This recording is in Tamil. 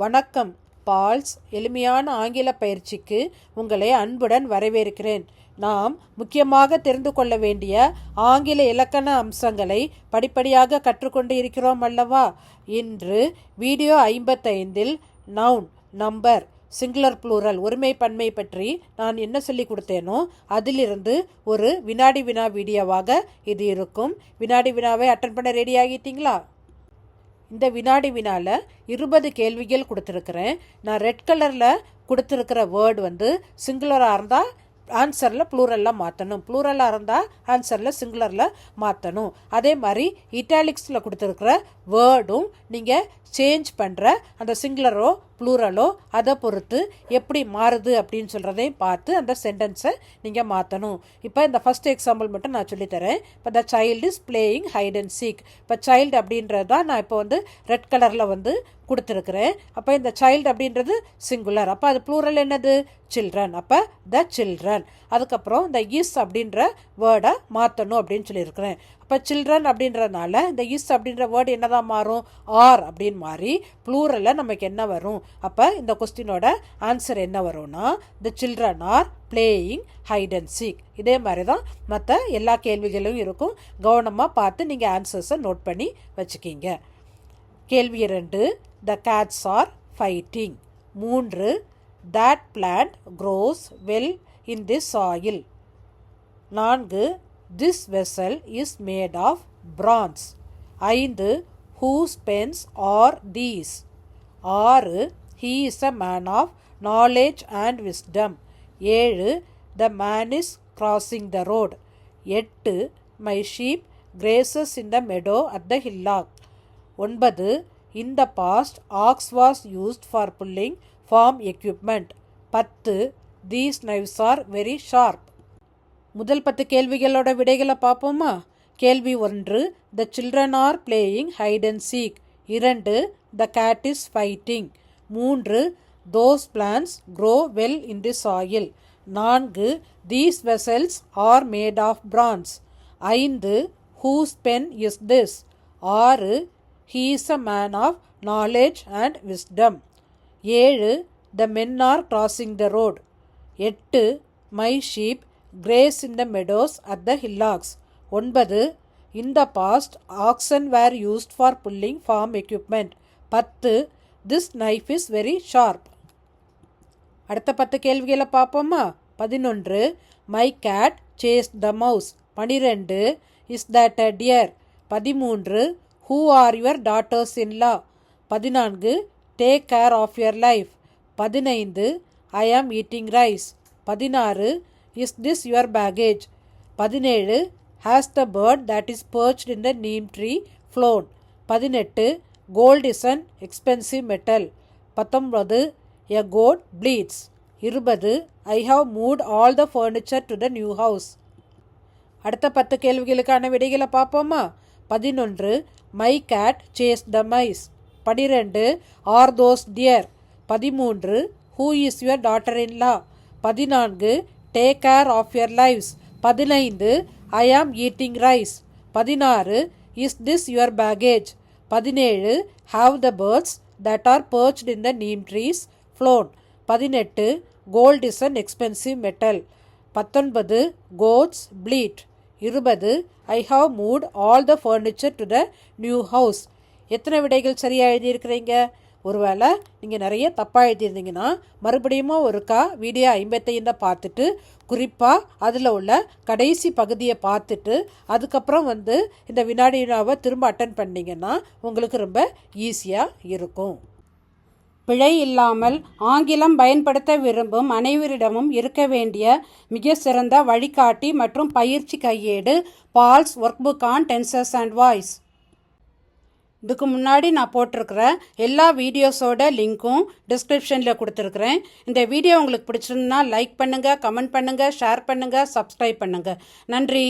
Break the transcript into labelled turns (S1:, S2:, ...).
S1: வணக்கம். பால்ஸ் எளிமையான ஆங்கில பயிற்சிக்கு உங்களை அன்புடன் வரவேற்கிறேன். நாம் முக்கியமாக தெரிந்து கொள்ள வேண்டிய ஆங்கில இலக்கண அம்சங்களை படிப்படியாக கற்றுக்கொண்டு இருக்கிறோம் அல்லவா? இன்று வீடியோ 55இல் நவுன், நம்பர், சிங்குலர் ப்ளூரல், ஒருமை பன்மை பற்றி நான் என்ன சொல்லி கொடுத்தேனோ அதிலிருந்து ஒரு வினாடி வினா வீடியோவாக இது இருக்கும். வினாடி வினாவை அட்டன் பண்ண ரெடி ஆகிட்டீங்களா? இந்த வினாடி வினால 20 கேள்விகள் கொடுத்துருக்குறேன். நான் ரெட் கலரில் கொடுத்துருக்கிற வேர்டு சிங்குலராக இருந்தால் ஆன்சரில் ப்ளூரலில் மாற்றணும், ப்ளூரலாக இருந்தால் ஆன்சரில் சிங்குலரில் மாற்றணும். அதே மாதிரி இட்டாலிக்ஸில் கொடுத்துருக்கிற வேர்டும் நீங்கள் சேஞ்ச் பண்ணுற அந்த சிங்குலரோ ப்ளூரலோ அதை பொறுத்து எப்படி மாறுது அப்படின்னு சொல்கிறதையும் பார்த்து அந்த சென்டென்ஸை நீங்கள் மாற்றணும். இப்போ இந்த ஃபஸ்ட் எக்ஸாம்பிள் மட்டும் நான் சொல்லித்தரேன். இப்போ the child is playing hide and seek. இப்போ சைல்டு அப்படின்றது தான் நான் இப்போ ரெட் கலரில் கொடுத்துருக்குறேன். அப்போ இந்த சைல்டு அப்படின்றது சிங்குலர், அப்போ அது ப்ளூரல் என்னது? சில்ட்ரன். அப்போ த சில்ட்ரன். அதுக்கப்புறம் இந்த இஸ் அப்படின்ற வேர்டை மாற்றணும் அப்படின்னு சொல்லியிருக்கிறேன். அப்போ சில்ட்ரன் அப்படின்றதுனால இந்த இஸ் அப்படின்ற வேர்டு என்னதான் மாறும்? ஆர் அப்படின்னு மாறி ப்ளூரலில் நமக்கு என்ன வரும்? அப்போ இந்த கொஸ்டினோட ஆன்சர் என்ன வரும்னா, the children are playing hide and seek. இதே மாதிரி தான் மற்ற எல்லா கேள்விகளும் இருக்கும். கவனமாக பார்த்து நீங்கள் ஆன்சர்ஸை நோட் பண்ணி வச்சுக்கிங்க. கேள்வி 2, the cats are fighting. 3, that plant grows well in this soil. 4, this vessel is made of bronze. 5, whose pens are these? 6, he is a man of knowledge and wisdom. 7, the man is crossing the road. 8, my sheep grazes in the meadow at the hillock. 9, in the past ox was used for pulling farm equipment. 10, these knives are very sharp. முதல் 10 கேள்விகளோட விடைகளை பார்ப்போமா? கேள்வி 1, the children are playing hide and seek. 2, the cat is fighting. 3, those plants grow well in the soil. 4, these vessels are made of bronze. 5, whose pen is this? 6, he is a man of knowledge and wisdom. 7, the men are crossing the road. 8, my sheep graze in the meadows at the hillocks. 9, in the past oxen were used for pulling farm equipment. 10, this knife is very sharp. அடுத்த 10 கேள்விகளை பார்ப்போமா? 11, my cat chased the mouse. 12, is that a deer? 13, who are your daughters-in-law? 14, take care of your life. 15, I am eating rice. 16, is this your baggage? 17, has the bird that is perched in the neem tree flown? 18, gold is an expensive metal. 19, a goat bleats. 20, I have moved all the furniture to the new house. அடுத்த 10 கேள்விகளுக்கான விடைகளை பார்ப்போமா? 11, my cat chased the mice. 12, are those deer? 13, who is your daughter-in-law? 14, take care of your lives. 15, I am eating rice. 16, is this your baggage? 17, have the birds that are perched in the neem trees flown? 18, gold is an expensive metal. 19, goats bleat. 20, I have moved all the furniture to the new house. எத்தனை விடைகள் சரியாக எழுதியிருக்கிறீங்க? ஒருவேளை நீங்கள் நிறைய தப்பாக எழுதியிருந்தீங்கன்னா மறுபடியும் ஒருக்கா வீடியோ 55 பார்த்துட்டு குறிப்பாக அதில் உள்ள கடைசி பகுதியை பார்த்துட்டு அதுக்கப்புறம் இந்த வினாடி வினாவை திரும்ப அட்டன் பண்ணிங்கன்னா உங்களுக்கு ரொம்ப ஈஸியாக இருக்கும்.
S2: பிழை இல்லாமல் ஆங்கிலம் பயன்படுத்த விரும்பும் அனைவரிடமும் இருக்க வேண்டிய மிக சிறந்த வழிகாட்டி மற்றும் பயிற்சி கையேடு Paul's workbook on tenses and voice. இதுக்கு முன்னாடி நான் போட்டிருக்கிற எல்லா வீடியோஸோட லிங்க்கும் டிஸ்கிரிப்ஷனில் கொடுத்துருக்குறேன். இந்த வீடியோ உங்களுக்கு பிடிச்சிருந்தா லைக் பண்ணுங்கள், கமெண்ட் பண்ணுங்கள், ஷேர் பண்ணுங்கள், சப்ஸ்கிரைப் பண்ணுங்கள். நன்றி.